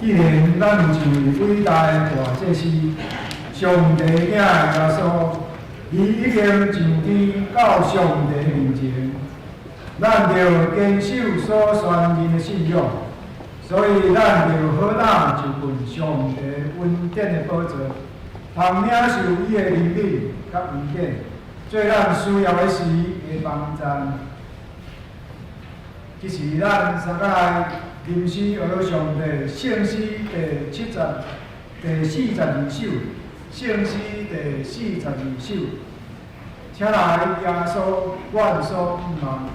既然咱有一位伟大的大祭司，上帝囝耶稣，伊已经上天到上帝面前，咱着坚守所宣认的信仰，所以咱着好当就份上帝恩典的宝座，通领受伊的怜悯甲恩典，做咱需要的时的帮赞。这是咱三个临时学上帝圣诗第42首，圣诗第42首，请来耶稣万所不忘。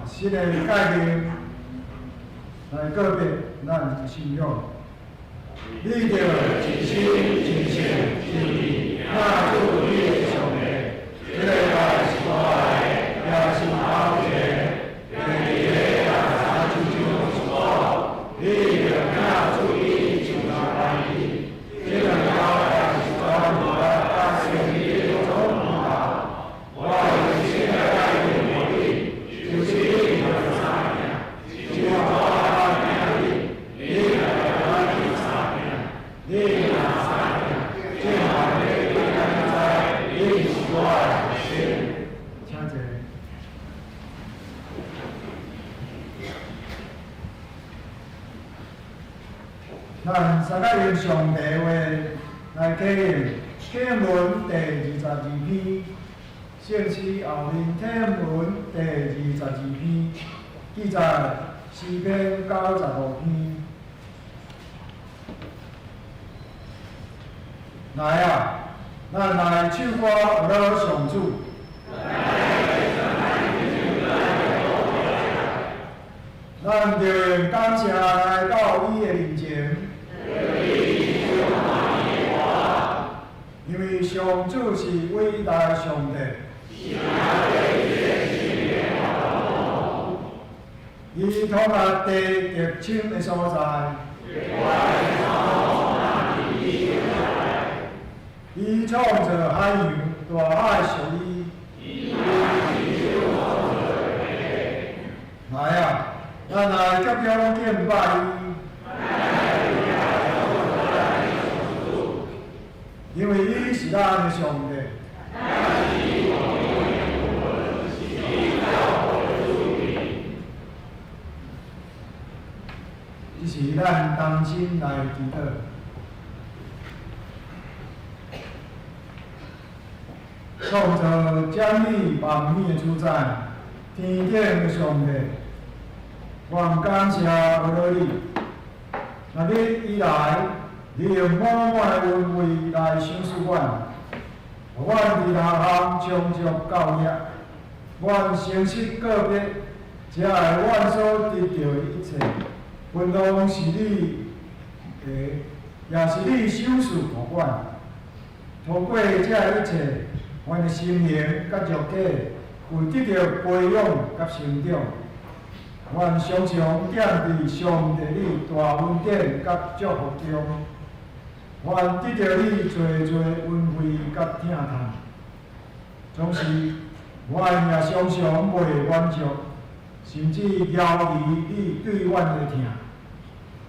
新的概念来告别咱信仰，你着尽心尽性尽力纳入你的上帝，这个是我的，也是后天，第二个也是就是我，你着纳入你就纳入你，这个也是专门达成你的总目标。我有新的概念目的，就是。咱三个用上帝话来启应，启文第22篇，圣诗后面启文第22篇，记载诗篇95篇。来啊，咱来唱歌学了上主。咱着用感谢来到伊的面前。因为上主是伟大的上帝，伊统合地极深的所在，伊创造海洋，大海属伊。来啊，咱来接着敬拜伊。因为伊是咱的上帝，这是咱同心来祈祷。创造将你万物的主宰，天顶的上帝，愿感谢我你，那你以来。你用满满的恩惠来赏赐阮，阮伫下项充足教育，阮诚实告别，这个阮所得到的一切，分拢是你的，也是你赏赐予阮。透过这一切，阮的心灵甲肉体有得到培养甲成长。阮常常踮伫上帝你大恩典甲祝福中，阮得到你侪侪恩惠甲疼痛。总是阮也常常袂满足，甚至摇移你对阮的疼。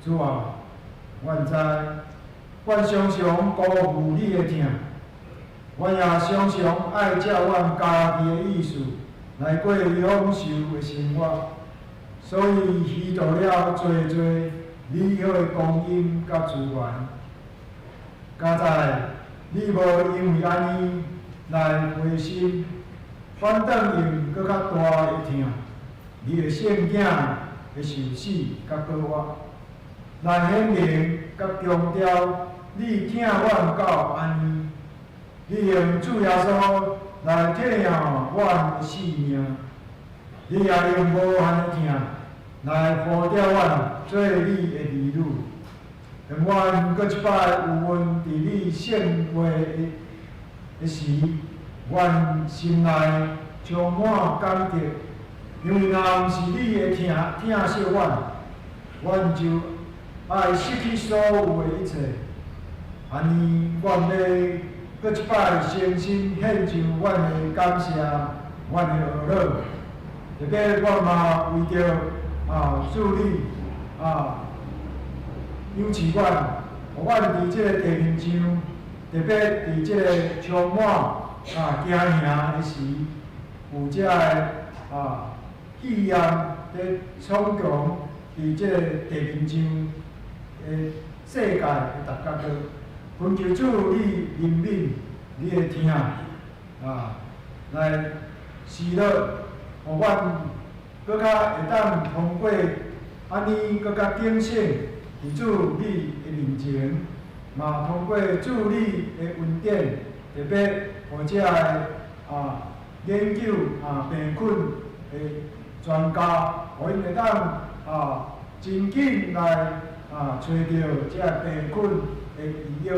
主啊，阮知，阮常常辜负你的疼，阮也常常爱照阮家己的意思来过享受的生活。所以虚度了侪侪美好的光阴甲资源。加在你无因为安尼来灰心，反倒用搁较大的疼，你的圣囝的受死甲过活，来显明甲强调你疼阮到安尼。你用主耶稣来体验阮的性命，你也用无限的疼来呼召阮做你的儿女。愿阮搁一摆有运伫你圣话的时，阮心内充满感激，因为若毋是你的疼惜阮，阮就爱失去所有的一切。安尼，阮要搁一摆诚心献上阮的感谢，阮的学乐。特别阮嘛为着助力优赐阮，互阮伫即个地面上，特别伫即个充满惊吓的时，有遮个气焰咧闯强伫即个地面上的世界的逐角落，恳求主你怜悯你的疼来施乐，互阮搁较会当通过安尼搁较警醒。伫主你的面前，嘛通过主你的恩典，特别或者研究病菌的专家，互因会当真紧来找到这病菌的医药，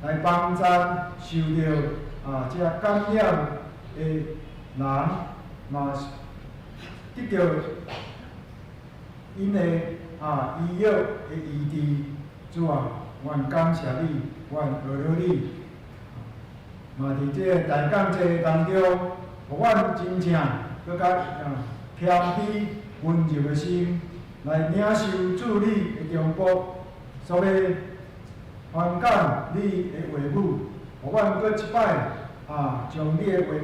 来帮助受到这感染的人，嘛得到因的医药的医治。主啊，愿感谢你，愿学了你。嘛，伫这个大讲节当中，互阮真正搁较谦卑温柔的心，来领受主你的中国，所以反感你的话语，互阮搁一摆将你的话语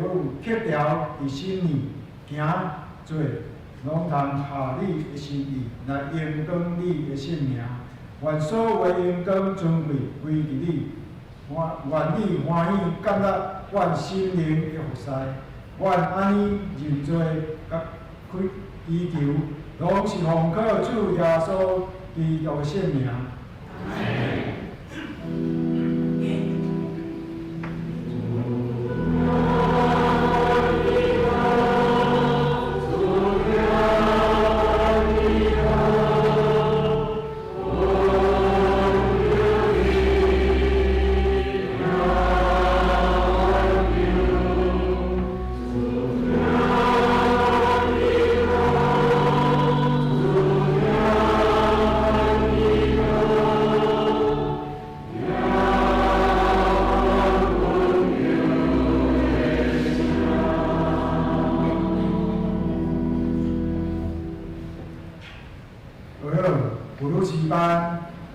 刻条伫心里，行做。拢通下你的心意来荣光你的圣名，愿所有的荣光尊贵归伫你，愿你欢喜感纳阮心灵的服侍，愿安尼认罪甲祈求，拢是奉靠主耶稣基督的圣名。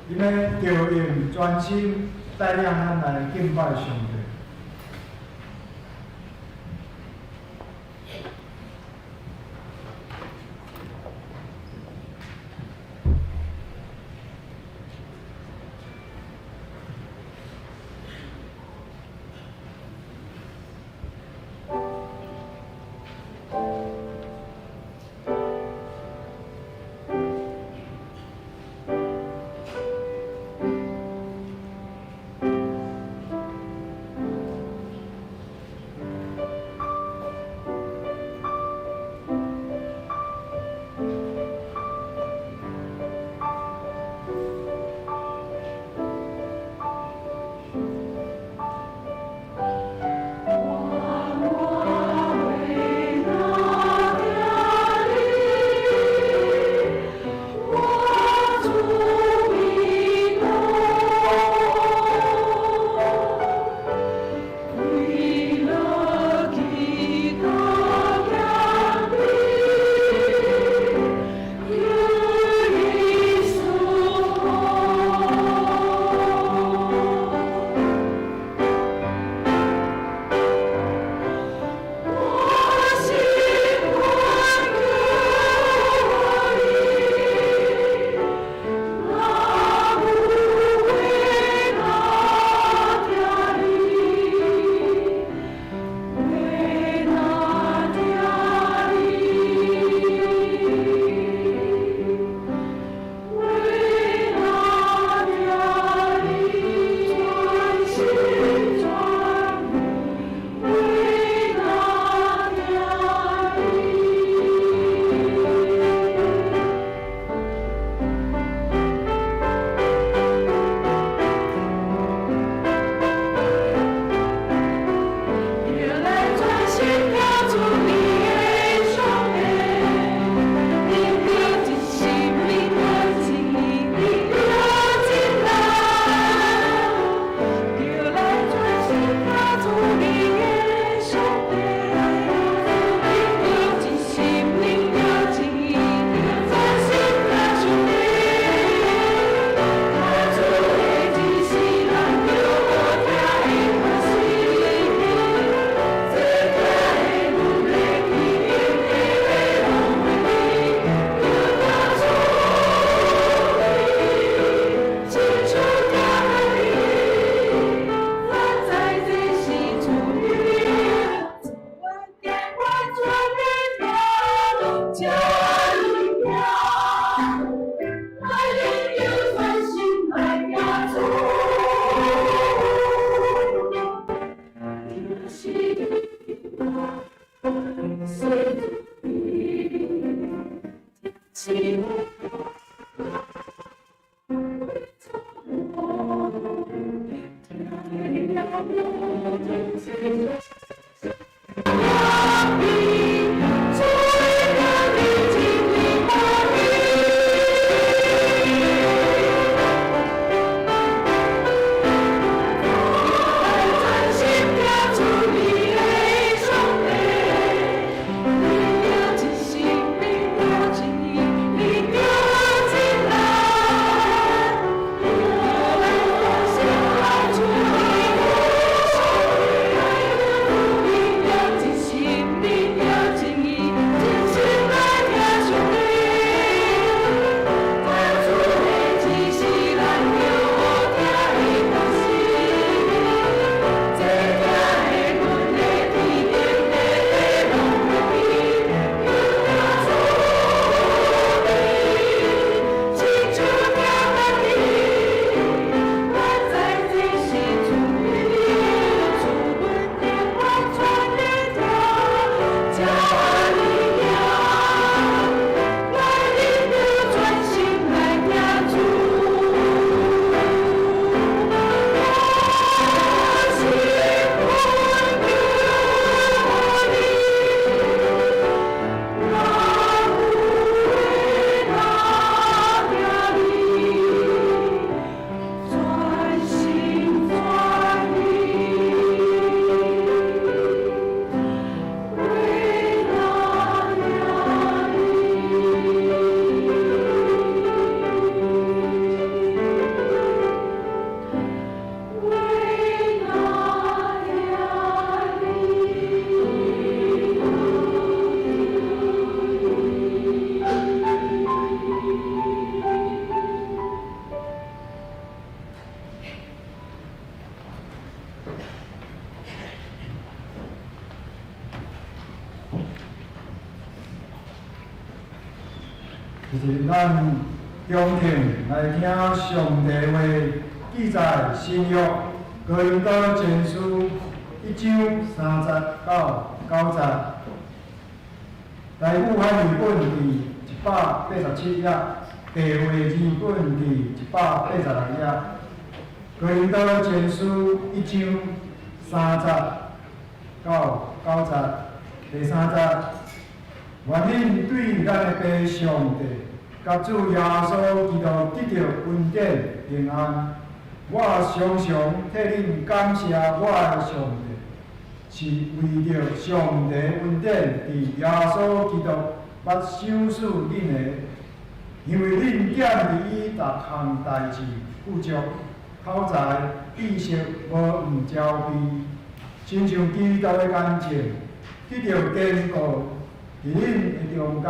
因为就用专心带领咱来敬拜上帝。就是咱中庭来听上帝话，记载新约哥林多前书1章30到90，台语汉语本第187页，白话字本第186页。哥林多前书1章30到90，第3节。愿恁对咱的爸上帝，甲主耶稣基督得到恩典平安。我常常替恁感谢我的上帝，是为着上帝恩典伫耶稣基督捌赏赐恁的，因为恁建立伊逐项代志富足，口才、知识无毋交臂，亲像基督的感情，得到坚固。伫恁的中间，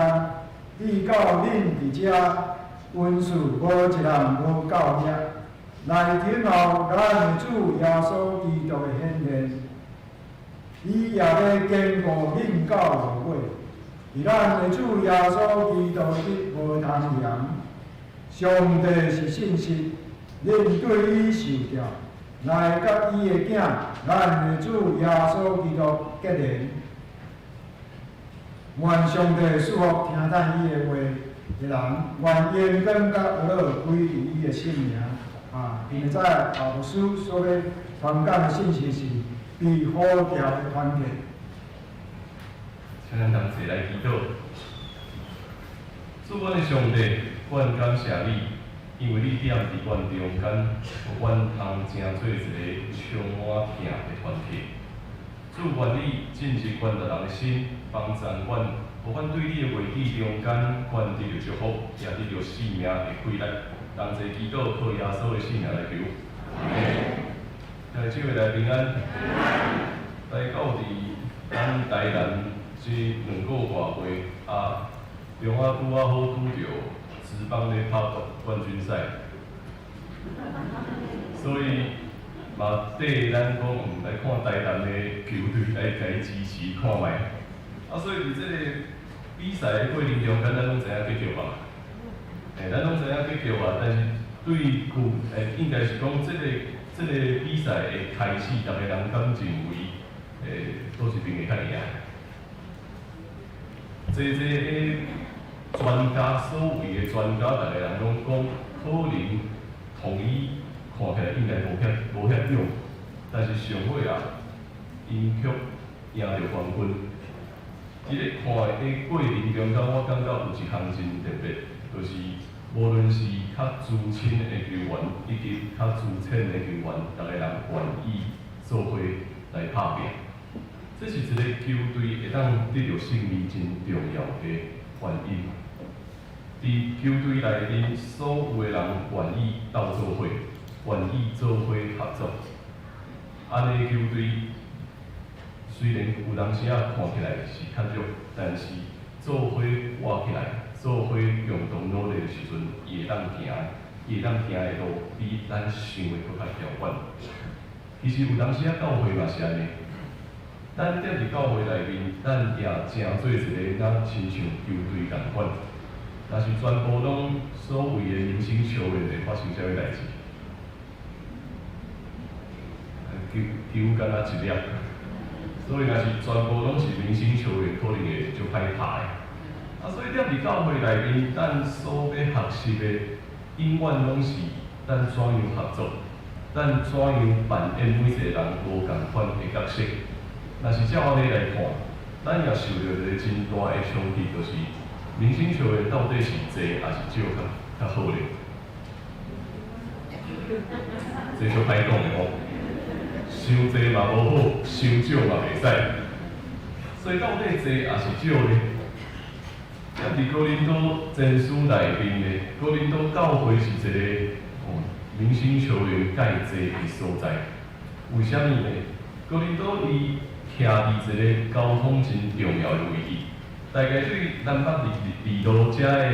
你到恁伫遮，温顺无一人无够力，来等候咱的主耶稣基督的显现。伊也要坚固恁到落尾，伫咱的主耶稣基督的无通量。上帝是信实，恁对伊受调，来甲伊的囝，咱的主耶稣基督结连。愿上帝赐福听咱伊的话的人，愿眼光甲学乐归于伊的性命。今日在后牧师所要传讲的信息是被呼召的团体。请咱同齐来祈祷。主阮的上帝，阮感谢你，因为你踮伫阮中间，互阮通成做一个充满疼的团体。主愿你进入阮逐人的心。帮助阮，互阮对你的话语中间，阮得到祝福，也得到生命的快乐。同齐祈祷，靠耶稣的性命来求。祝个来平安。来到伫咱台南这2个外会中拄好拄着职棒咧拍冠军赛，所以嘛缀咱讲来看台南的球队来甲伊支持看卖。所以伫即个比赛的过程中间，咱拢知影结局吧？咱拢知影结局吧，但是对应该是讲即个比赛的开始，逐个人感认为，都是并会较赢。专家，所谓的专家，大家人拢讲可能统一看起来应该无遐勇，但是上尾啊，因却赢着冠军。即个看的过程中间，我感觉有一项真特别，就是无论是较资深的球员，以及较资浅的球员，大家人愿意做伙来拍拼。这是一个球队会当得到胜利真重要的原因。伫球队内面，所有的人愿意斗做伙，愿意做伙合作。安尼球队虽然有当时啊看起来是较弱，但是做伙活起来，做伙共同努力的时阵，伊会当行的路比咱想的搁较遥远。其实有当时啊，教会嘛是安尼。咱踮伫教会内面，咱也正做一个咱亲像球队共款。若是全部拢所谓的明星球员会发生啥物代志？球敢若一粒，所以若是全部拢是明星球员，可能会就歹拍的。所以踮伫教会内面，咱所要学习的，永远拢是咱怎样合作，咱怎样扮演每一个人无共款的角色。若是照安尼来看，咱也受到一个真大的冲击，就是明星球员到底是济还是少较好咧？这就歹讲的哦，伤济嘛无好，伤少嘛袂使。所以到底济还是少咧？伫哥林多真书内面的哥林多教会是一个明星球员介济的所在。为虾米呢？哥林多伊徛伫一个交通真重要的位置，大概对南北二路遮的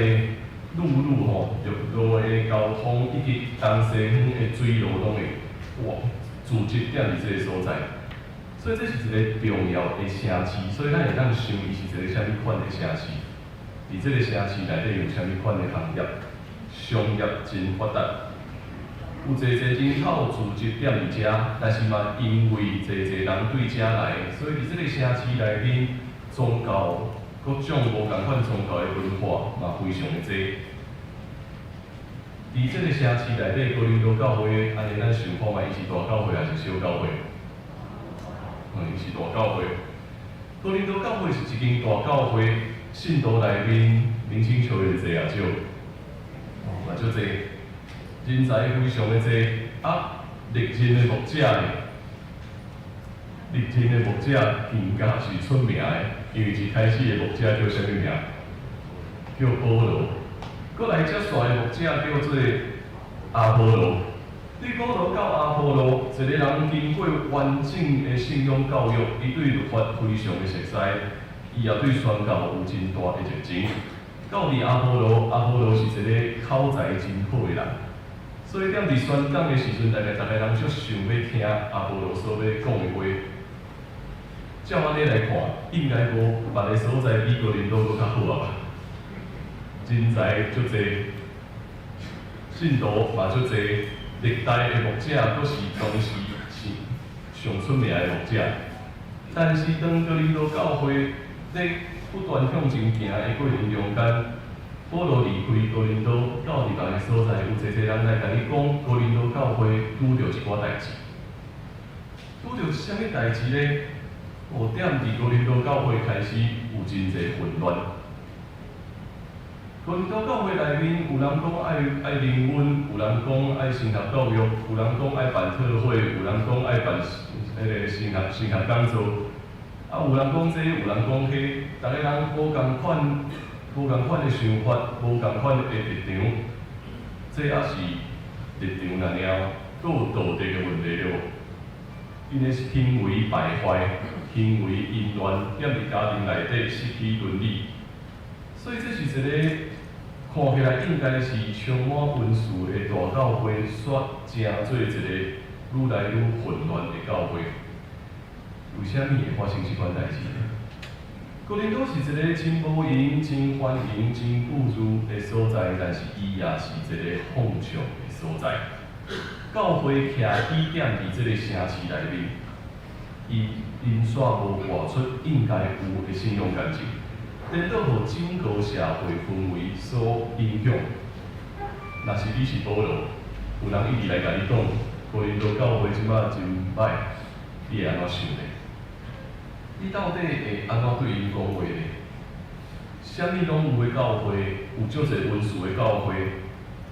陆吼、陆的交通以及东西方的水路拢会聚集点伫这个所在，所以这是一个重要的城市，所以咱会当想伊是一个啥物款的城市。伫这个城市内底有啥物款的行业，商业真发达。有侪人口聚集点伫遮，但是嘛，因为侪人对遮来，所以伫这个城市内面，宗教各种无共款宗教的文化嘛非常的多。伫这个城市内底，哥林多教会，安尼咱想看卖，伊是大教会还是小教会？伊是大教会。哥林多教会是一间大教会，信徒内面明星球员侪啊少，嘛少侪。人才非常的多，历任的牧者呢，历任的牧者更加是出名的，因为一开始的牧者叫啥物名？叫保罗。过来接续的牧者叫做阿波罗。对保罗到阿波罗，一个人经过完整的信仰教育，伊对律法非常的熟悉，伊也对宣教有真大的热情。到伫阿波罗是一个口才真好的人。所以踮伫宣讲的时阵，大家人足想要听阿波罗所要讲的话。照安尼来看，应该无别个所在比哥林多搁较好啊吧？人才足侪，信徒嘛足侪，历代的牧者都是当时是上出名的牧者。但是当哥林多教会在不断向前行的过程中间，保罗离开哥林多，到伫别个所在，有侪人来甲你讲，哥林多教会拄着一寡代志。拄着啥物代志呢？踮伫哥林多教会开始有真侪混乱。哥林多教会内面有人讲爱灵恩，有人讲爱神学教育，有人讲爱办特会，有人讲爱办神学讲座，有人讲这，有人讲迄，大家人无共款的想法，无共款的立场，这也是立场难了，佫有道德的问题了。因为行为败坏，行为淫乱，踮伫家庭内底失去伦理，所以这是一个看起来应该是充满温顺的大教会，却成做一个愈来愈混乱的教会。为虾米会发生这款代志呢？哥林多是一个真无闲、真欢迎、真富裕的所在，但是伊也是一个放纵的所在。教会徛起点伫这个城市内面，伊因煞无活出应该有的信仰感情，颠倒互整个社会氛围所影响。若是你是保罗，有人一直来甲你讲，哥林多教会即摆真歹，你会安怎想呢？你到底会安怎对因讲话呢？啥物拢有诶教会，有足侪温顺诶教会，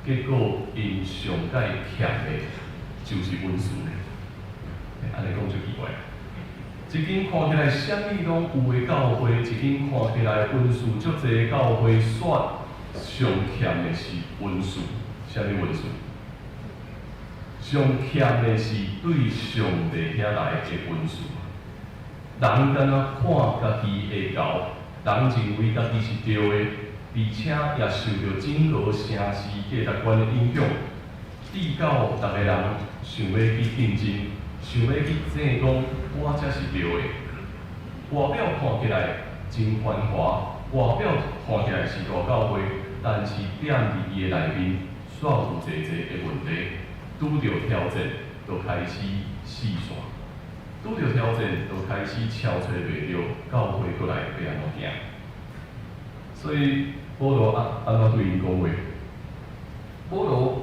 结果因上界欠诶就是温顺诶。安尼讲就奇怪。一间看起来啥物拢有诶教会，一间看起来温顺足侪诶教会，煞上欠诶是温顺。啥物温顺？上欠诶是对上帝遐来诶温顺。人敢若看家己会够，人认为家己是对诶，而且也受到整个城市价值观诶影响，致到逐个人想要去竞争，想要去争讲我才是对诶。外表看起来真繁华，外表看起来是大教会，但是踮伫伊诶内面，煞有侪侪诶问题，拄着挑战就开始四散。拄着挑战，就开始敲找袂着教会过来要安怎行。所以保罗安怎对因讲话？保罗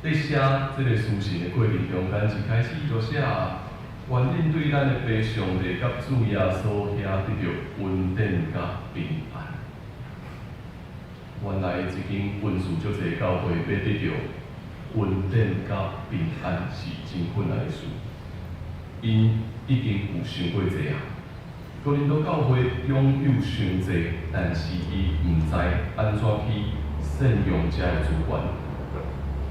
在写这个书信的过程中间，一开始就写愿恁对咱的爸上帝甲主耶稣遐得着稳定甲平安。原来一间温顺足侪教会要得着稳定甲平安是真困难的事。因已经有想过济啊，哥林多教会拥有伤济，但是伊毋知安怎去善用遮个资源。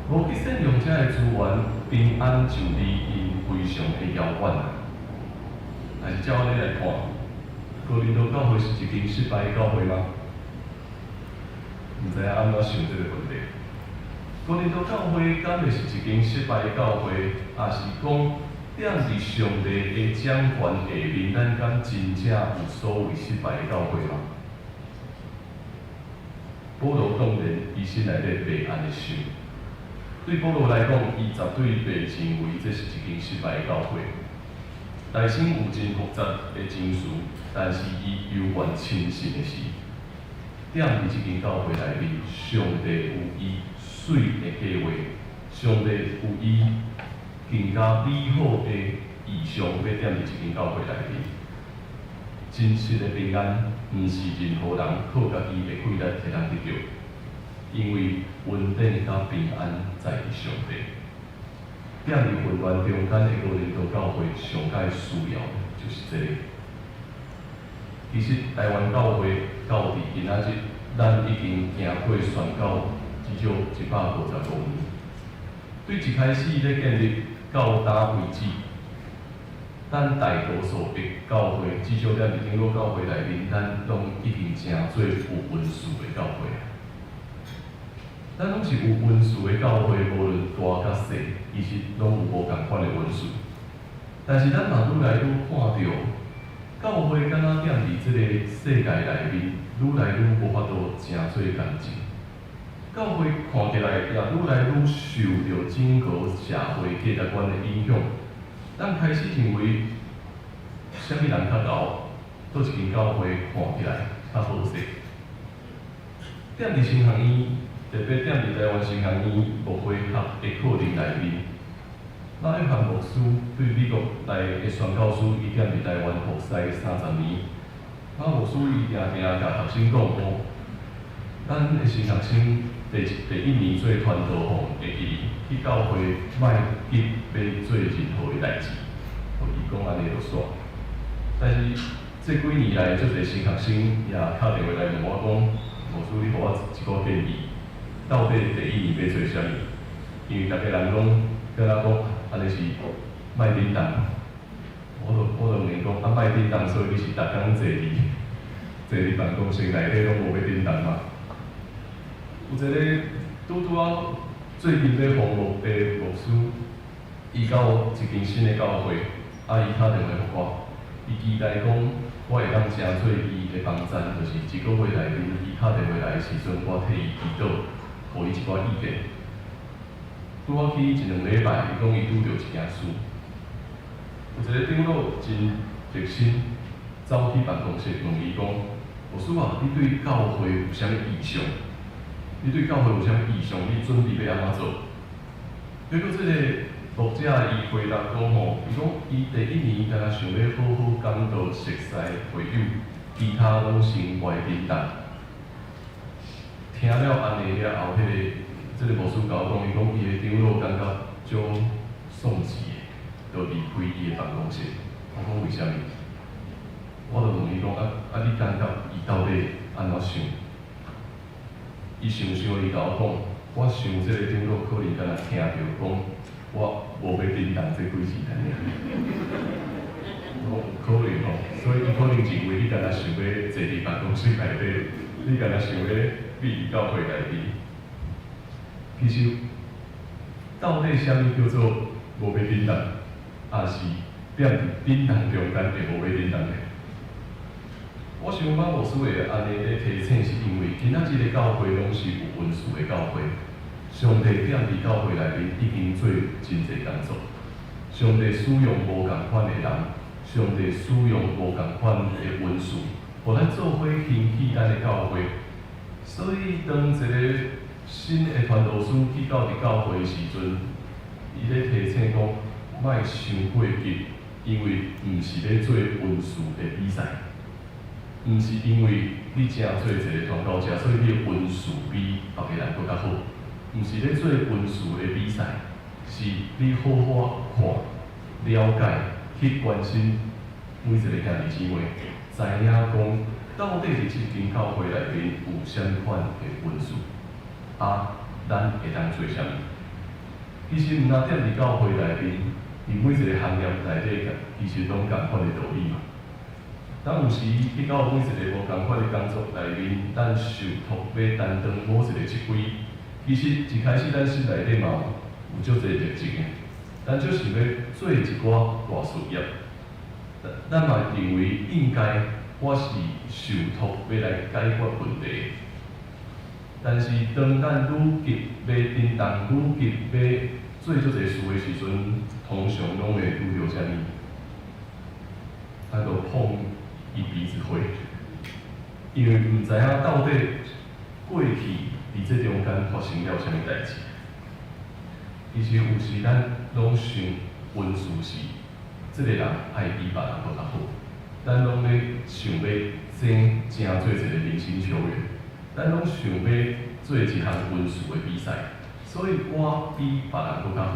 无去善用遮个资源，平安就离因非常的遥远啊。但是照你来看，哥林多教会是一间失败的教会吗？毋知影安怎想这个问题。哥林多教会敢会是一间失败的教会，也是讲？踮伫上帝的掌权下面，咱敢真正有所谓失败的教会吗？保罗当然伊心内底袂安尼想。对保罗来讲，伊绝对袂认为这是一间失败的教会。内心有真复杂的情绪，但是伊犹原清醒的是，踮伫一间教会内面，上帝有伊水的计划，上帝有伊。更加美好的意象要踮伫一间教会内面，真实的平安，毋是任何人靠家己的气力才能得到，因为稳定甲平安在于上帝。踮伫混乱中间的哥林多教会，上界需要的就是这个。其实台湾教会到伫今仔日，咱已经行过宣教至少155年，对一开始咧建立。到达为止，咱大多数的教会，至少踮伫顶落教会内面，咱拢已经成做有温顺的教会。咱拢是有温顺的教会，无论大甲细，其实拢有无共款的温顺。但是咱嘛愈来愈看到，教会敢若踮伫即个世界内面，愈来愈无法度成做干净。教会看起来也愈来愈受到整个社会价值观的影响。咱开始认为，啥物人较高，倒一间教会看起来较好势。踮伫神学院，特别踮伫台湾神学院牧会学的课程内面，那一项牧师对美国来的宣教师，伊踮伫台湾服侍30年。那牧师伊定定甲学生讲讲，咱的神学生。第一年做传道吼，会记去教会莫急要做任何的代志，伊讲安尼就煞。但是这几年来，足侪新学生也敲电话来问我讲，牧师你互我一个建议，到底第一年要做啥物？因为逐个人拢跟我讲，安尼是莫叮当。我就问讲，莫叮当，所以你是逐工坐伫办公室内底拢无要叮当嘛？有一个拄啊最近咧访问的牧师，伊到一间新的教会，伊打电话互我，伊期待讲我会当成做伊的帮衬，就是一个月内面，伊打电话来的时阵，我替伊祈祷，互伊一寡意见。拄我去1、2礼拜，伊讲伊拄着一件事，有一个长老真热心，走去办公室问伊讲，牧师啊，你对教会有啥物意向？你对教会有啥物意向？你准备要安怎做？结果这个牧者伊回答讲吼，伊讲伊第一年敢若想要好好讲道熟悉会友，其他拢先外面等。听了安尼了后，这个牧师甲我讲，伊讲伊的长老感觉足丧气的，就离开伊的办公室。我讲为虾米？我就问伊讲你感觉伊到底安怎想？伊想，伊甲我讲，我想这个长老可能敢若听着讲，我无要叮当这几时安尼。我可能吼，所以伊可能认为你敢若想要坐伫办公室内底，你敢若想要避教会内面。其实，到底啥物叫做无要叮当，也是踮伫叮当中间会无要叮当的？我想讲牧师会安尼咧提醒，是因为今仔日的教会拢是有温数的教会，上帝踮伫教会内面已经做真侪工作，上帝使用无共款的人，上帝使用无共款的温数，互咱做伙兴起咱的教会。所以当一个新的传道师去到伫教会的时阵，伊咧提醒讲，莫伤过急，因为毋是咧做温数的比赛。毋是因为你正做一个传道者，所以你的温数比别个人搁较好。毋是咧做温数的比赛，是你好好看、了解、去关心每一个兄弟姊妹，知影讲到底是即间教会内面有啥款的温数，咱会当做啥物？其实毋单踮伫教会内面，伫每一个行业内底，其实拢共款的道理嘛。咱有时去到每一个无共款的工作内面，咱受托要担当某一个职位，其实一开始咱心内底嘛有足侪热情的，咱就是要做一寡大事业。咱嘛认为应该我是受托要来解决问题，但是当咱愈急要叮当、愈急要做足侪事的时阵，通常拢会遇到啥物？就碰伊鼻子灰，因为毋知影到底过去伫这中间发生了啥物代志。其实有时咱拢想温书是，这个人爱比别人搁较好，咱拢咧想要争做一个明星球员，咱拢想要做一项温书的比赛，所以我比别人搁较好，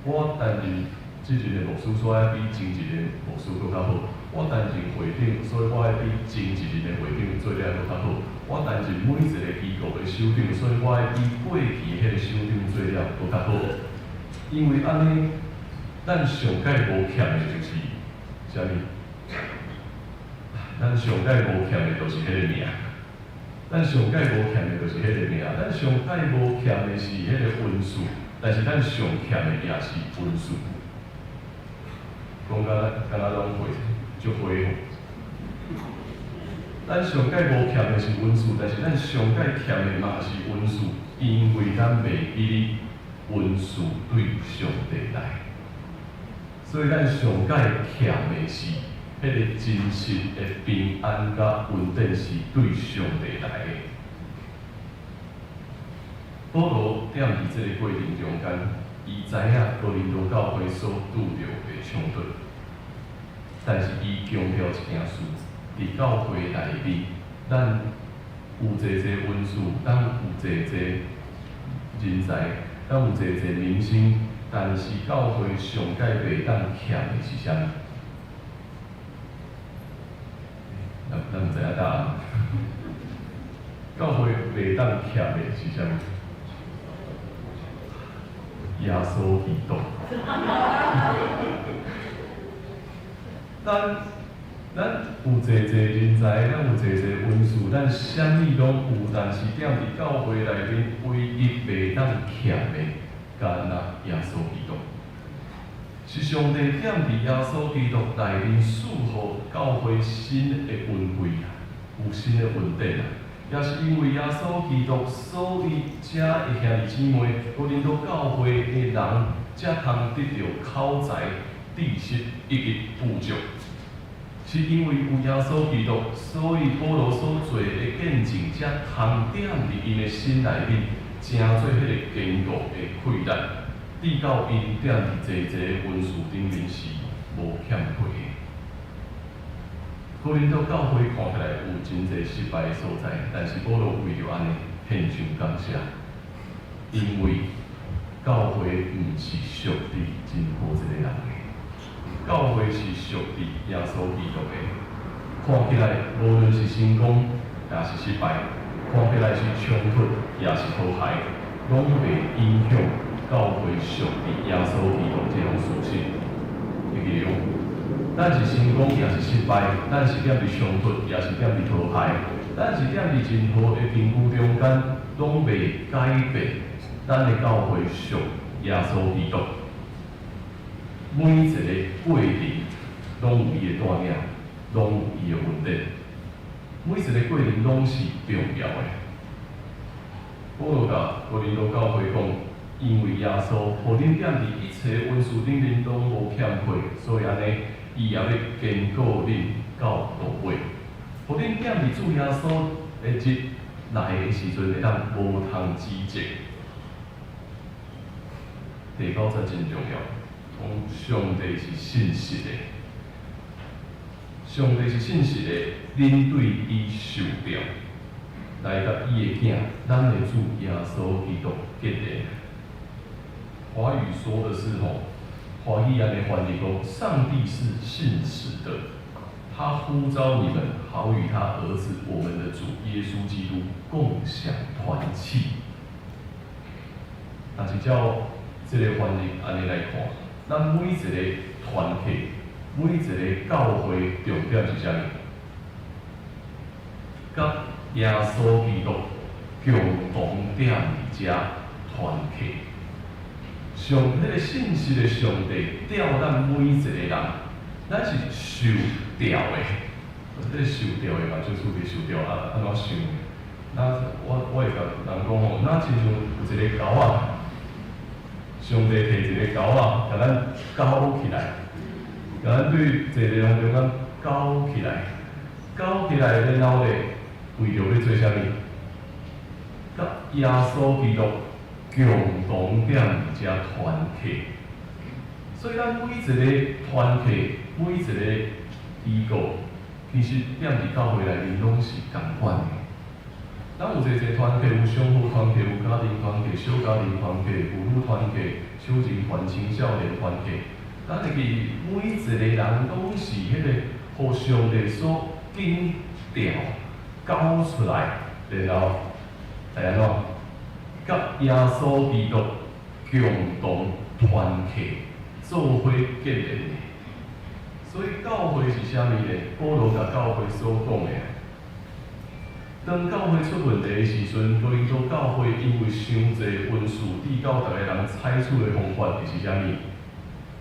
我担任即阵的牧师，所以爱比前一任牧师搁较好。我担任会长，所以我爱比前一任的会长做了搁较好。我担任每一个机构的首长，所以我爱比过去迄个首长做了搁较好。因为安尼，咱上界无欠的就是啥物？咱上界无欠的就是迄个名。咱上界无欠的就是迄个名。咱上界无欠的是迄个温数，但是咱上欠的也是温数。讲敢若拢会。就会，咱上界无欠的是温数，但是咱上界欠的嘛是温数，因为咱袂记哩温数对上帝来，所以咱上界欠的是迄个真实的平安甲稳定是对上帝来的。保罗踮伫这个过程中间，伊知影哥林多教会所拄着的冲突。但是伊强调一件事，伫教会内面，咱有侪温数，咱有侪人才，咱有侪明星，但是教会上界袂当欠的是啥物？咱毋知影答案。教会袂当欠的是啥物？耶稣基督。咱有侪人才，咱有侪温数，咱啥物拢有，但是踮伫教会内面，唯一袂当欠的，干那耶稣基督。是上帝踮伫耶稣基督内面赐予教会新的恩惠啊，有新的稳定啊，也是因为耶稣基督，所以遮的兄弟姊妹，哥林多教会的人，才通得到口才、知识以及富足。是因为有耶稣基督，所以保罗所做的见证，才通点伫因的心内面，成做迄个坚固的溃烂，直到因点伫济济文书顶面是无欠亏的。哥林多教会看起来有真侪失败的所在，但是保罗为着安尼献上感谢，因为教会毋是属伫真好一个人的，教会是属伫耶稣基督的。看起来无论是成功也是失败，看起来是冲突也是和谐，拢袂影响教会属伫耶稣基督这种属性。会记住，咱是成功也是失败，咱是踮伫冲突也是踮伫和谐，咱是踮伫真好的评估中间，拢袂改变咱的教会属耶稣基督。每一个过程拢有伊的带领，拢有伊的稳定，每一个过程拢是重要的。保罗甲哥林多教会讲，因为耶稣，互恁踮伫一切温书顶面拢无欠亏，所以安尼，伊也要坚固恁到到尾。互恁踮伫主耶稣的日来的时阵，会当无通指责。第九节真重要，讲上帝是信实的。上帝是信实的，恁对伊受掉，来甲伊的囝，咱的主耶稣基督结连。华语说的是华语安尼翻译讲，上帝是信实的，他呼召你们，好与他儿子我们的主耶稣基督共享团契。但是照这个翻译安尼来看，咱每一个团契。每一个教会重点是啥物？甲耶稣基督共同踮伫遮团契。上迄个信息的上帝调咱每一个人，咱是受调的。这个受调的嘛，就是被受调安怎想？那我会甲人讲那亲像有一个钩仔，上帝摕一个钩仔，甲咱勾起来。甲咱对坐地方中间勾起来，勾起来，然后咧，为着要做啥物？甲耶稣基督共同踮伫遮团契。所以咱每一个团契，每一个机构，其实踮伫教会内面拢是共款的。咱有一个团契，有商务团契，有家庭团契、小家庭团契、妇女团契、小型团青少年团契。咱会记，每一个人拢是迄个互上帝所定调、搞出来，然后会安怎？甲耶稣基督共同团契，做伙结连的。所以教会是啥物呢？保罗甲教会所讲的，当教会出问题的时阵，哥林多教会因为伤侪文书，致到逐个人采取的方法就是啥物？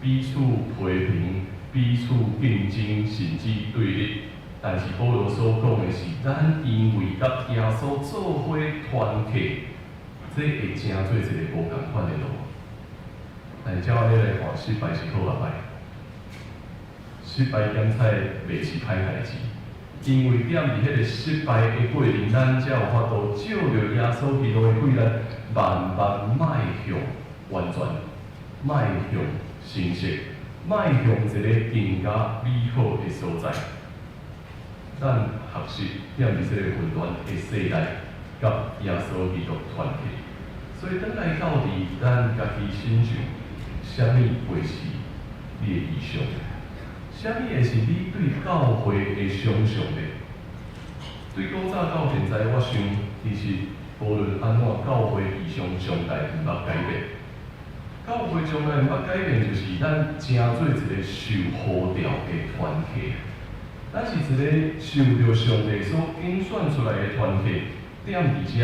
彼此批评，彼此竞争，甚至对立。但是保罗所讲的是，咱因为甲耶稣做伙团契，这会成做一个无共款的路。但是照安尼来看，失败是好也歹，失败检采袂是歹代志，因为踮伫迄个失败的过程，咱才有法度照着耶稣基督的规律，慢慢迈向完全，迈向成熟，迈向一个更加美好的所在。咱学习踮伫这个混乱的世代，甲耶稣基督团契。所以等来到伫咱家己身上，啥物会是你的意向？啥物会是你对教会的想象呢？对古早到现在，我想其实无论安怎，教会意向上帝毋捌改变。教会从来毋捌改变，就是咱成做一个受呼召的团契。咱是一个受到上帝所拣选出来的团契，踮伫遮，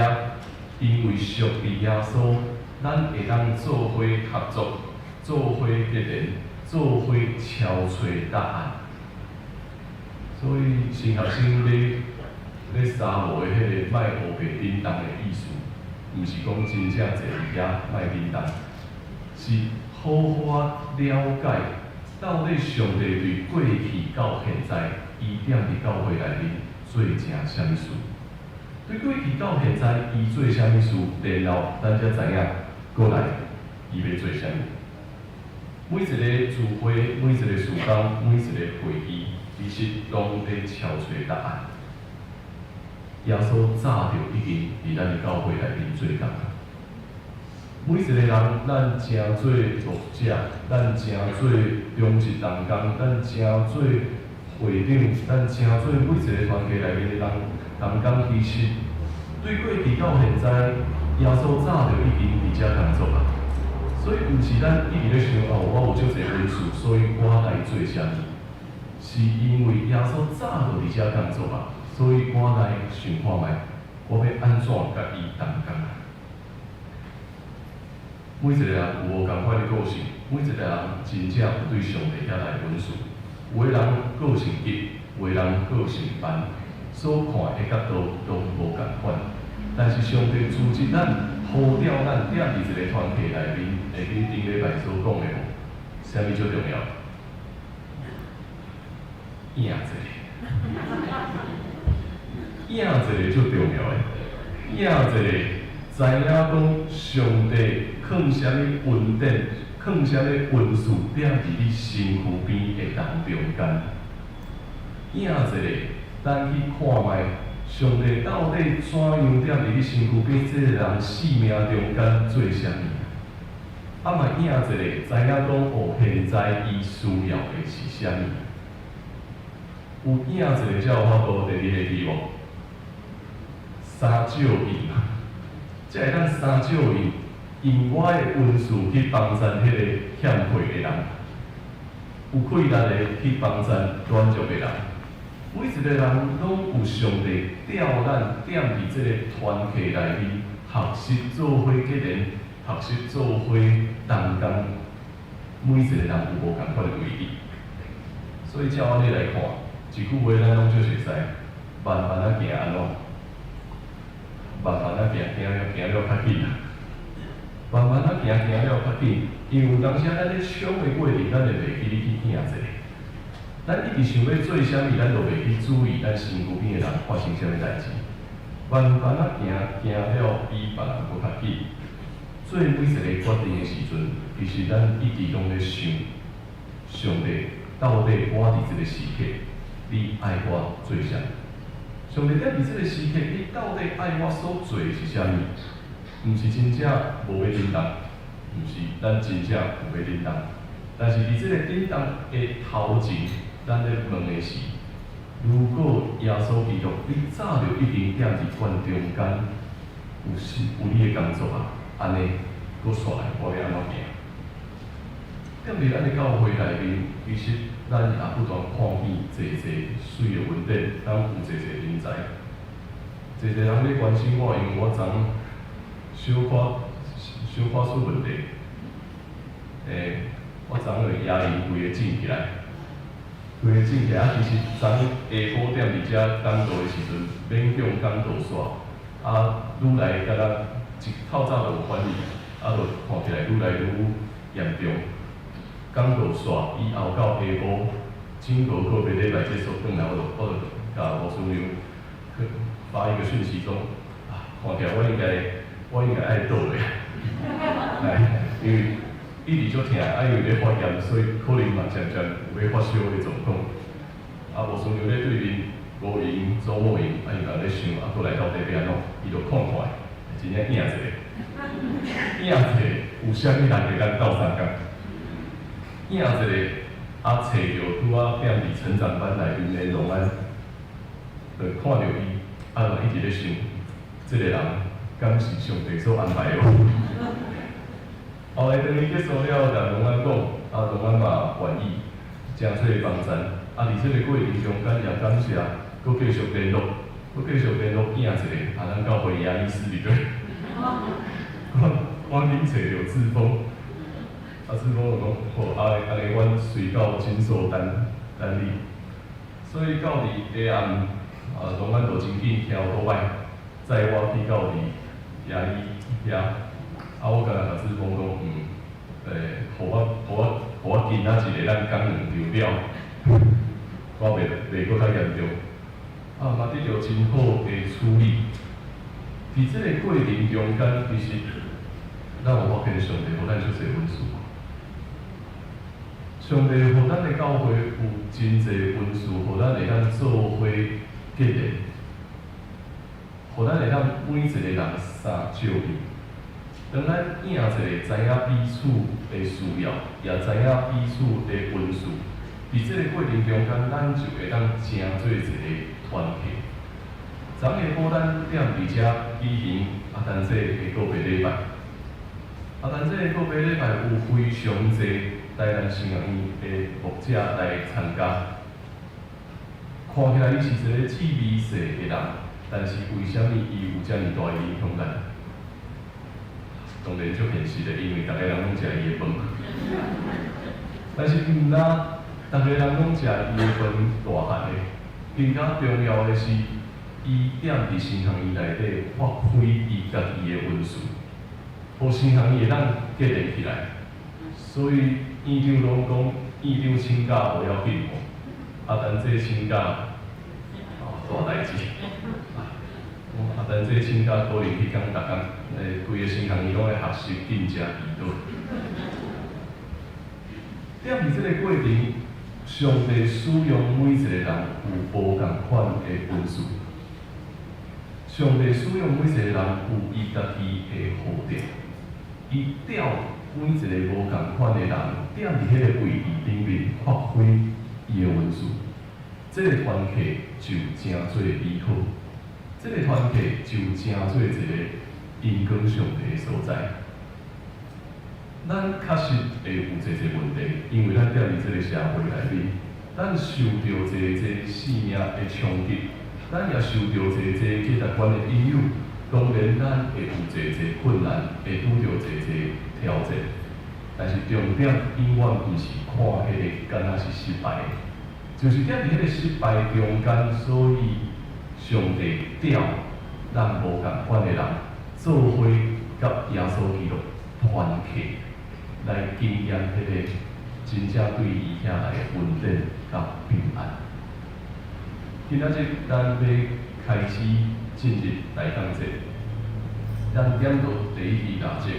因为属伫耶稣，咱会当做伙合作，做伙结连，做伙敲找答案。所以新学生咧沙无的迄个卖乌白叮当的意思，毋是讲真正坐伫遐卖叮当。是好好了解，到底上帝对过去到现在伊踮伫教会内面做成啥物事？对过去到现在，伊做啥物事，然后咱才知影，过来伊要做啥物。每一个聚会，每一个事工，每一个会议，其实拢在敲找答案。耶稣早就已经伫咱的教会内面做工。每一个人，咱正做作者，咱正做中职同工，咱正做会长，咱正做每一个团体内面的人，同工其实对过去到现在，耶稣早就已经伫遮工作啊。所以，毋是咱一直咧想哦，我有足侪本事，所以我来做啥物？是因为耶稣早就伫遮工作啊，所以我来想看觅，我要安怎甲伊同工啊？每一个人有无共款的个性，每一个人真正有对上帝遐来本事。有的人个性急，有的人个性慢，所看的角度拢无共款。但是上帝组织咱。呼召咱踮伫一个团体内面，会跟顶礼拜所讲的无，啥物最重要？影一个，影一个最重要的，影一个知影讲上帝放啥物恩典，放啥物恩赐踮伫你身躯边的当中间，影一个，咱去看觅。上帝到底怎样踮伫你身躯边？这个人生命中间做啥物？嘛影一个，知影讲哦，现在伊需要的是啥物？有影一个才有法度第二个题目，三照应啊！才会当三照应，用我的恩赐去帮助迄个欠费的人，有气力的去帮助软弱的人。每一个人拢有上帝调咱踮伫即个团体内面，学习做伙结连，学习做伙同工。每一个人有无共款的位置，所以照安尼来看，一句话咱拢就是知，慢慢啊行安怎？慢慢啊行，行了较紧啊。慢慢啊行了较紧，因为有当时咱咧抢的过程，咱会袂记你去听一下。咱一直想要做啥物，咱就袂去注意咱身躯边的人发生啥物代志。慢慢啊行了比别人搁较紧。做每一个决定的时阵，其实咱一直拢咧想，上帝到底我伫即个时刻，你爱我做啥？上帝踮伫即个时刻，你到底爱我所做的是啥物？毋是真正无要叮当，毋是咱真正有要叮当，但是伫即个叮当的头前。咱咧问的是，如果耶稣基督你早就已经踮伫观中间，有你的工作啊，安尼，搁煞来，我要安怎行？踮伫咱的教会内面，其实咱也不断看见济水的问题，咱有济人才，济人咧关心我，因为我昨小可出问题，我昨个压力规个整起来。规个整起来，其实昨下晡点伫遮讲道的时阵，免用讲道煞，愈来甲咱透早就有反应，就看起来愈来愈严重。讲道煞以后到下晡，真无可要礼拜结束转来，我就甲吴顺良发一个讯息说，看起来我应该爱倒咧，因为。一直足疼，因为咧发炎，所以可能嘛渐渐有要发烧的状况。无顺流咧对面无闲做某闲，伊嘛咧想，搁来到底要安怎？伊就看看，真正影一个，影一个，有啥物人会咱斗相共？影一个，找着拄仔踮伫成长班内面的龙安，就看着伊，嘛一直咧想，即个人敢是上帝所安排的？后来当伊结束了，甲龙安讲，龙安嘛愿意，诚侪的帮衬。伫即个过程中间也感谢，佫继续联络，影一个，咱教会牙医师伫对。我紧找着志峰，志峰就讲，好，安尼阮随到诊所等你。所以到伫下暗，龙安就真紧挑倒摆，载我去到伫牙医遐。我甲志峰讲，互我见一个咱讲两条了。我袂搁较严重，嘛得到真好的处理。伫即个过程中间，其实咱有发现上帝互咱足侪恩赐。上帝互咱的教会有真侪恩赐，互咱会当做伙结连，互咱会当每一个人相照应。当咱影一个知影彼此的需要，也知影彼此的恩赐，伫即个过程中间，咱就会当成做一个团体。昨下晡咱踮伫遮举行但这个告别礼拜，但这个告别礼拜有非常侪台南圣学院的牧者来参加。看起来伊是一个志美世的人，但是为什么伊有遮尔大的影响力？当然足现实的，因为逐个人拢食伊的饭。但是毋但逐个人拢食伊的饭大汉的，更加重要的是，伊踮伫神学院内底发挥伊家己的恩赐，互神学院会当结连起来。所以院长拢讲，院长请假无要紧但这请假大代志。但这请假可能迄天逐工，规个神学院拢咧学习进食祈祷。踮伫即个过程，上帝使用每一个人有无共款的恩赐。上帝使用每一个人有伊家己的好点，伊调每一个无共款的人，踮伫迄个位置顶面发挥伊的恩赐。这个团契就真做美好。这个团体就真做一个因光上帝的所在。咱确实会有一个问题，因为咱踮伫这个社会内面，咱受到一生命的冲击，咱也受到一价值观的引诱。当然，咱会有一困难，会拄到一挑战。但是重点永远毋是看迄个敢若是失败的，就是踮伫迄个失败中间，所以。上帝调咱无共款的人做伙，甲耶稣基督团契，来经验迄个真正对伊遐来的稳定甲平安。今仔日咱要开始进入大讲节，咱点到第一大节。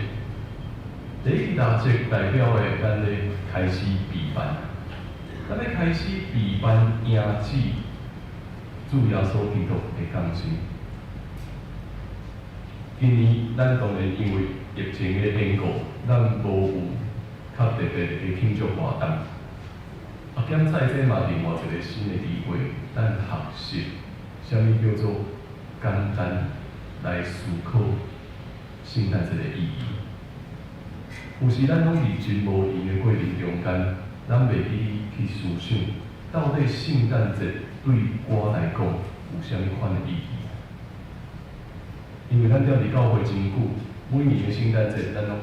第一大节代表的，咱咧开始备班，咱咧开始备班迎旨。主耶稣基督的降生。今年咱当然因为疫情的缘故，咱无有较特别的庆祝活动。减在这嘛另外一个新的机会，咱学习啥物叫做简单来思考圣诞节的意义。有时咱拢伫真无闲的过程中间，咱袂记去思想，到底圣诞节对我来讲有啥物款的意义？因为咱踮伫教会真久，每年的圣诞节咱拢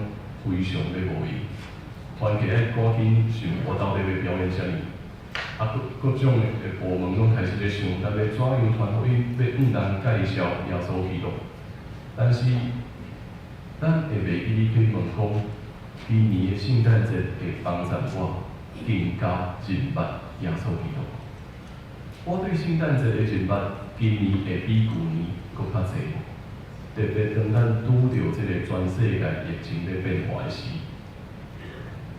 非常的无闲，团契咧赶紧想我到底要表演啥物，各种的部门拢开始咧想，咱要怎样传福音，要向人介绍耶稣基督。但是咱会袂记去问讲，今年的圣诞节会帮助我更加认捌耶稣基督。我对圣诞节的认捌，今年会比旧年搁较侪。特别当咱拄着即个全世界疫情咧变化的时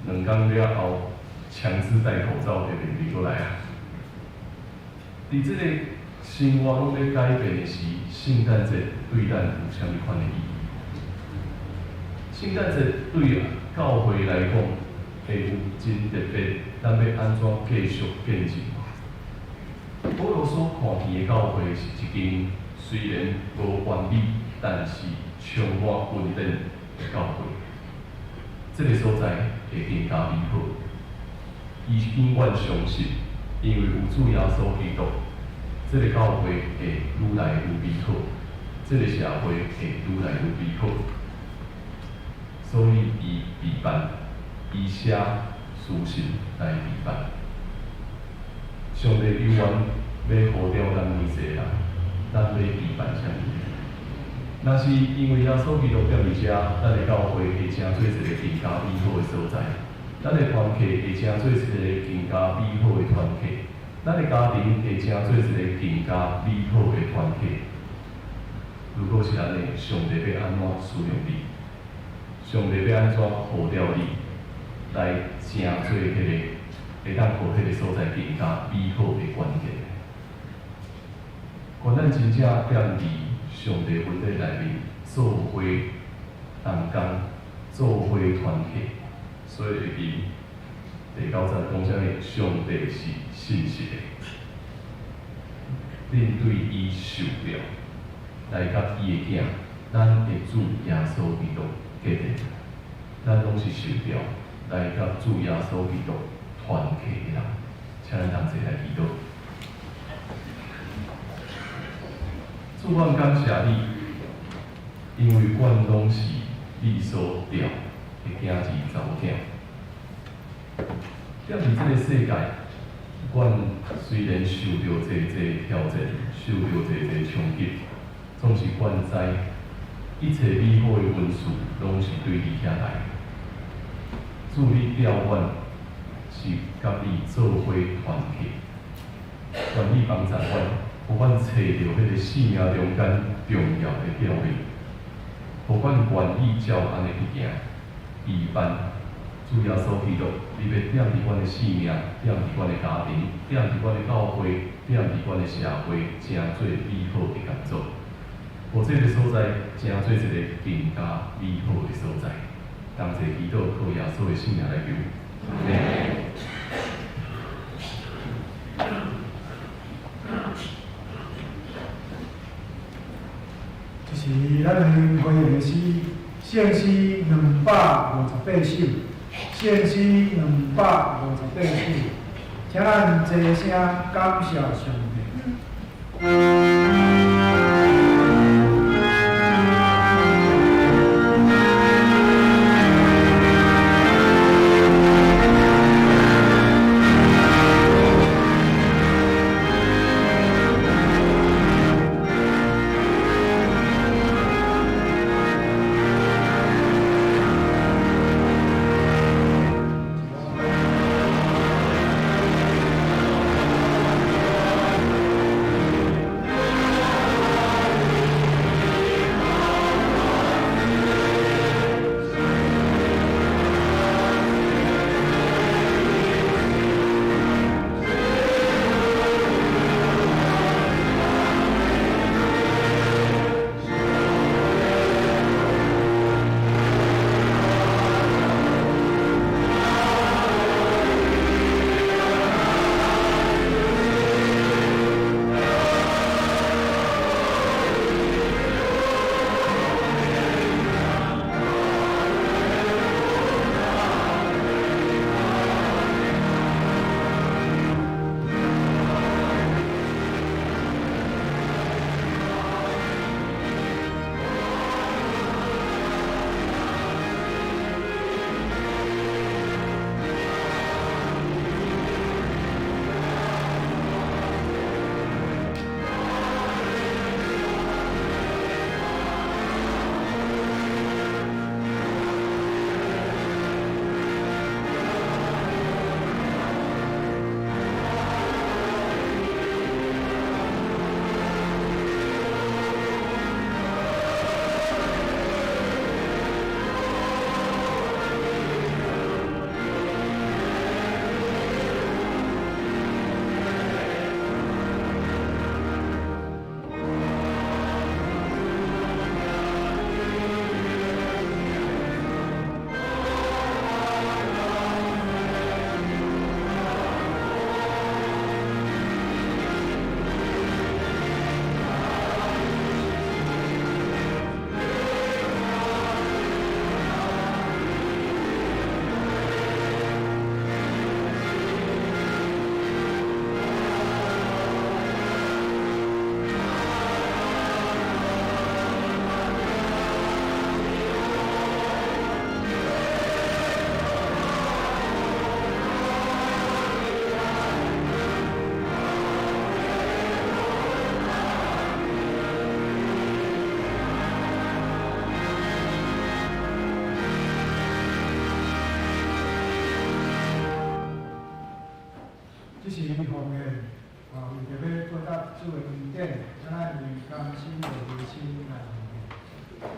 ，2天了后，强制戴口罩的问题过来啊！伫即个生活拢咧改变的时，圣诞节对咱有啥物款的意义？圣诞节对教会来讲，会有真特别，咱要安怎继续见证？保罗所看见的教会是一间虽然无完美，但是充满稳定的教会。这个所在会更加美好。伊永远相信，因为有主耶稣基督，这个教会会愈来愈美好，这个社会会愈来愈美好。所以伊备办，伊写书信来备办。上帝永远要呼召咱每一个人，咱要备办啥物？若是因为耶稣基督踮伫遮，咱的教会会成做一个更加美好的所在，咱的团契会成做一个更加美好的团契。咱的家庭会成做一个更加美好的团体。如果是安尼，上帝要安怎使用你？上帝要安怎呼召你来成做迄个会当互迄个所在更加美好的关键？愿咱真正踮伫上帝恩典内面做伙同工，做伙团结。所以会记第9节讲啥物？上帝是信实的，恁对伊受了，来甲伊的囝，咱的主耶稣基督结连，咱拢是受了，来甲主耶稣基督团契的人。请咱同齐来祈祷。主，我感谢你，因为阮拢是你所召的囝儿查某囝。踮伫这个世界，阮虽然受到这挑战，受到这冲击，总是阮知一切美好的恩赐拢是对你遐来的。主，你召阮是甲你做伙团契，愿你帮助阮，互阮找到迄个生命中间重要的标语，互阮愿意照安尼去行，依办。主耶稣基督，你要踮伫阮的生命，踮伫阮的家庭，踮伫阮的教会，踮伫阮的社会，成做美好的工作。互这个所在，成做一个更加美好的所在。同齐祈祷，靠耶稣的圣名来求。阿门。这是咱的会员的诗，圣诗258首，圣诗258首，请咱齐声感谢上帝。这是一方面。为着要报答主的恩典，咱以甘心的心来奉献。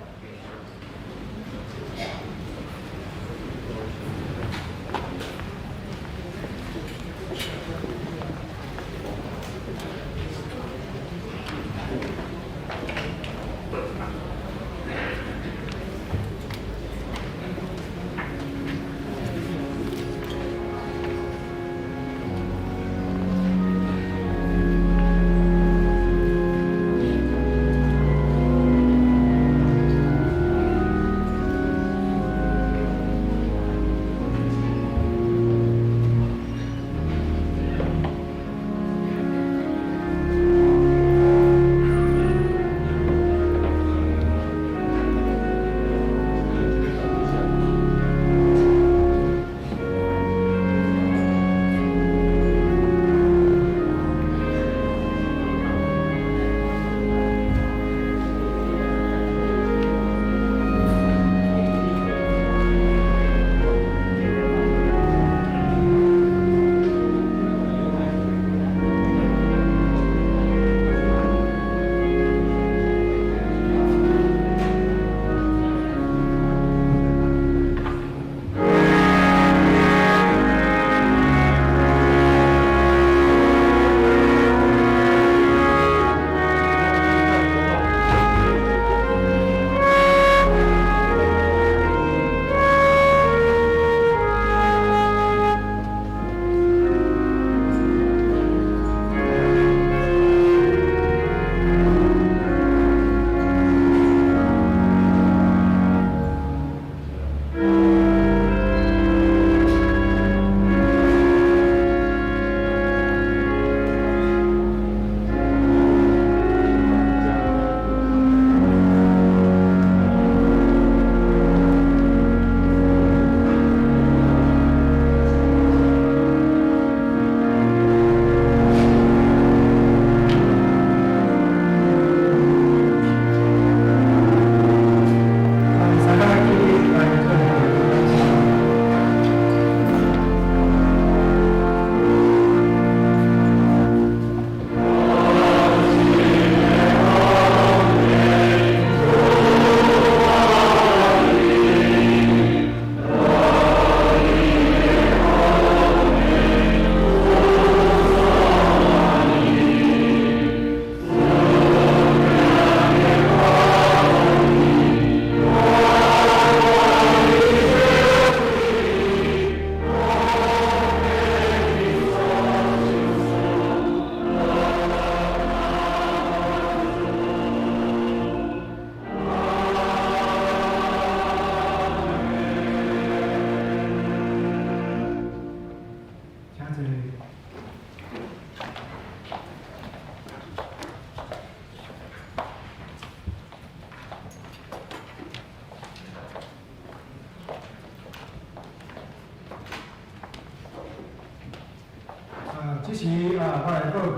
即时我来报告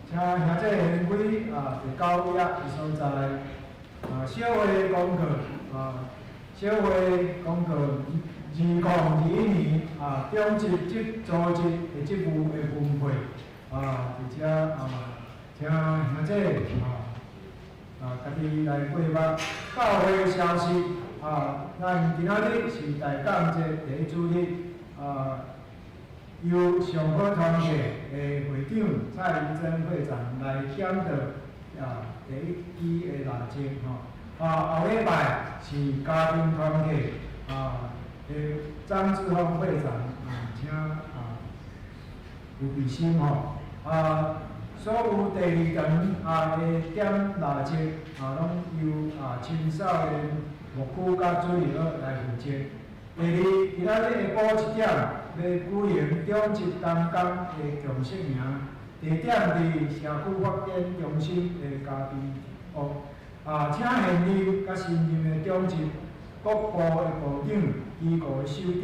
请兄弟贤贵伫九约的所在小会公告小会公告2021年中级组织的职务的分配而且请兄弟家己来规划教会消息咱今仔日是大港节第一主日由上海团契的会长蔡宜珍会长来检讨第一期的内情后礼拜是家庭团契的张志峰会长请有备心所有第二堂的点内情拢由青少年牧区甲主任来负责。第二，今仔日下晡1点要举行中级同工的共姓名，地点伫社区发展中心的家庭屋。请现任甲新任的中级各部的部长、机构的首长、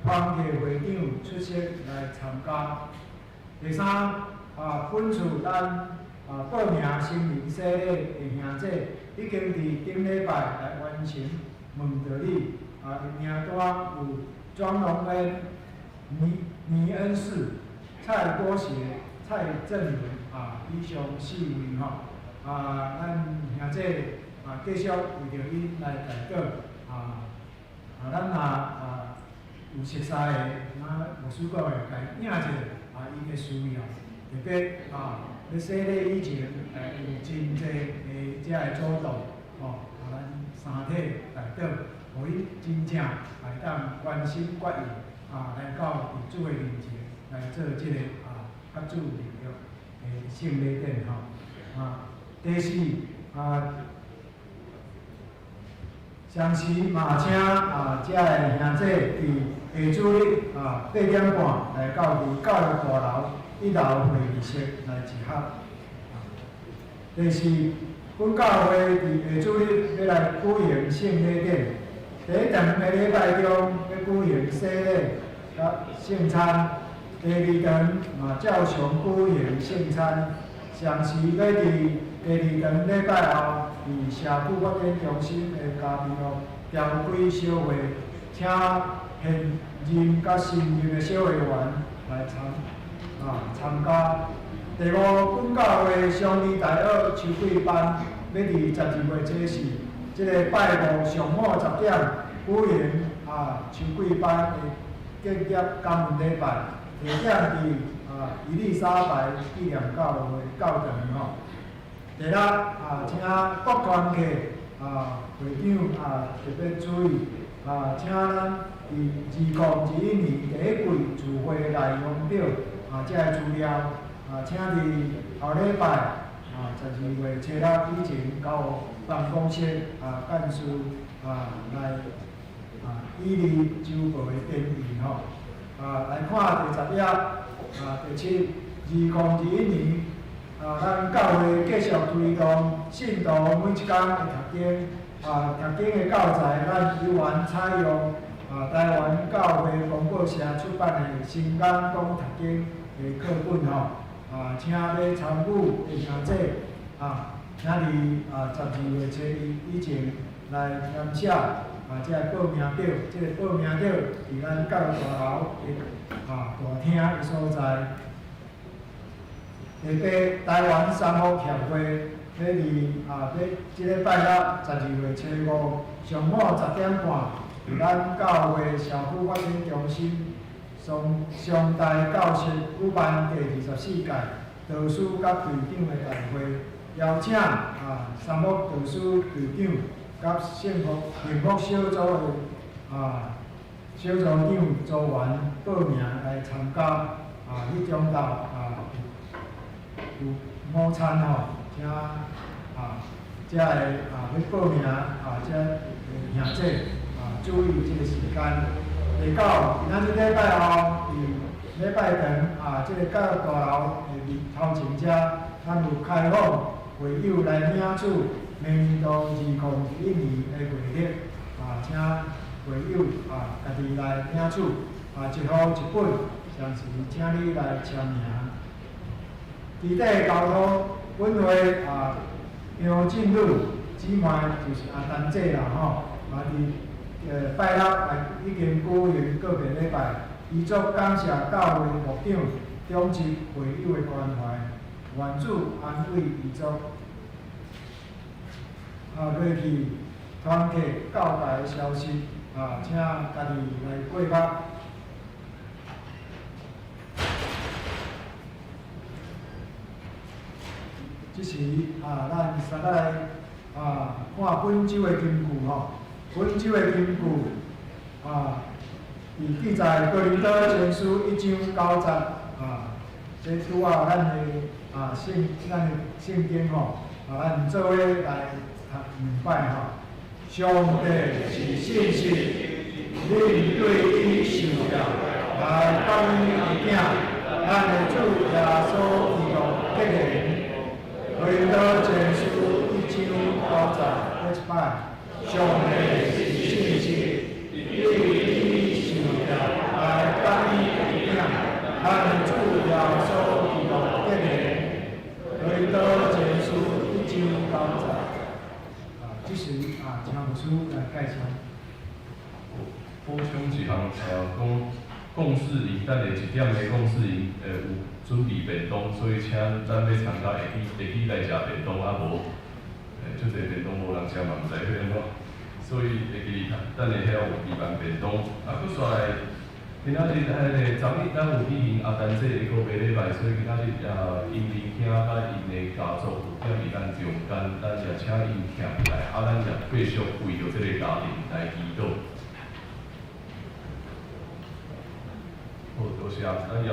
团契会长出席来参加。第三，本次咱报名新人洗礼的兄弟，已经伫顶礼拜来完成问道礼。名单有庄荣恩、倪恩士、蔡国贤、蔡正文以上4位咱兄弟继续为着因来代祷咱有熟悉的，牧师讲的，甲应一下伊的需要，特别要洗礼以前，有真济的遮个主动咱三体代祷，互伊真正来当关心决意来到主的面前来做即个合主灵约的圣礼典第四上时嘛请遮个兄弟伫下主日8点半来到伫教育大楼1楼会议室来集合。第四，阮教会伫下主日要来举行圣礼典，第一堂的礼拜中要举行洗礼甲圣餐，第二堂照常举行圣餐。上时要伫第2堂礼拜后，伫社区发展中心的嘉义路召开小会，请现任甲新任的小会员来参加。第五，阮教会上义大学秋季班要伫12月初4，即个拜五上午10点举行秋季班的结业感恩礼拜，地点伫伊丽莎白纪念教会教堂第六请各团体会长特别注意请咱伫2021年第1季聚会内容表这个资料请伫后礼拜12月初6以前到办公室干事来以利周报的编译来看第10页第7 2021年咱教会继续推动信徒每一天的读经读经的教材，咱依然采用台湾教会公报社出版的《新港讲读经》的课本请要参与的兄弟请伫12月初2以前来填写这个报名表，这个报名表伫咱教育大楼的大厅的所在。第八，台湾三福协会要即个拜六12月初5上午10点半，伫咱教会社区发展中心上大教室举办第24届导师甲队长的大会，邀请三福导师队长甲幸福小组的小组长组员报名来参加迄中昼有午餐请遮个要报名遮兄弟注意这个时间。第九，今仔日礼拜后，伫礼拜堂这个教育大楼的头前遮，咱有开放会友来领取明年度2021年的月历请会友家己来领取一号一本，同时请你来签名。伫第交通本会杨进入姊妹就是丹姐啦伫拜六已经举行个别礼拜，依作感谢教会牧长中级会友的关怀，愿主安慰依作落去团体教导的消息请家己来过目。即时咱先来看本周的金句本周的金句伫记载哥林多前书1章9节这拄咱的圣经咱做伙来读明白上帝是信实，恁对伊受了来帮伊囝，咱的主耶稣基督结连。哥林多前书1章9节，let's buy。上帝是信实，对伊受了来帮伊囝，咱的主耶稣基督结连。哥林多前书1章9节。即时请牧师来介绍。补充一项讲，共事营，等下1点的共事营，有准备便当，所以请咱要参加会去来食便当，啊无，足侪便当无人食嘛，毋知要安怎，所以会记等下遐有备办便当，啊，佫煞来。今仔日昨日咱有举行阿丹姐一个礼拜，所以今仔日因年兄甲因的家族有踮伫咱中间，咱也请因徛起来，咱也继续为着这个家庭来祈祷。好，多谢，咱也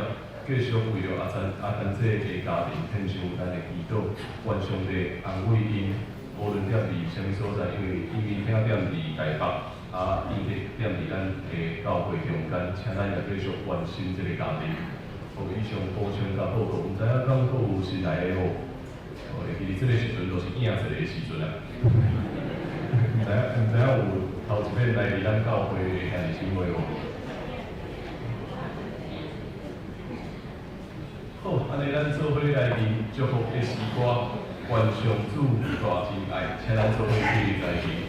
继续为着阿丹姐的家庭献上咱的祈祷，愿上帝安慰因，无论踮伫啥物所在，因为因年兄踮伫台北。伊踮伫咱的教会中间，请咱也继续关心这个家庭。互以上补充甲报告，毋知影敢佫有新来的无？会记伫这个时阵，就是影一个时阵啊。毋知影有头一遍来伫咱教会的兄弟姊妹无？好，安尼咱做伙来念祝福的诗歌，愿上主大真爱，请咱做伙继续来念。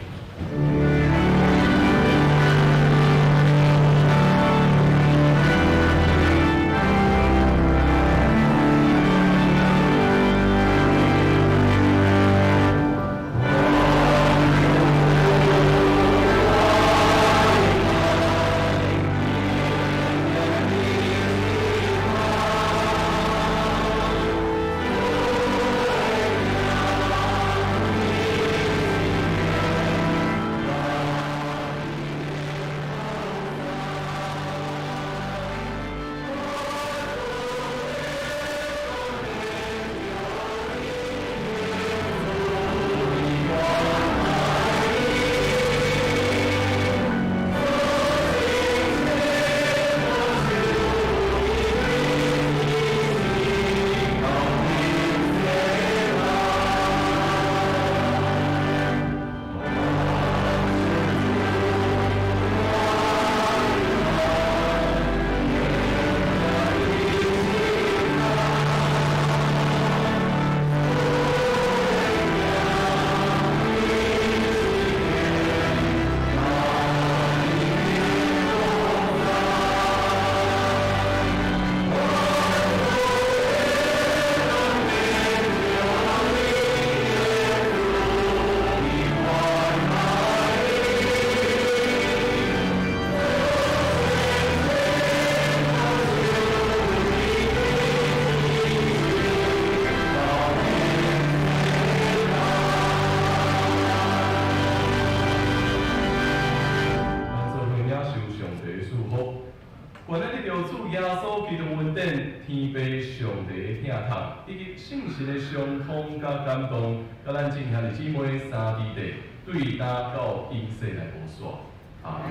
信实的相通甲感动，甲咱正兄弟姊妹三弟弟对答到因世来无煞。阿门。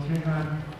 千安。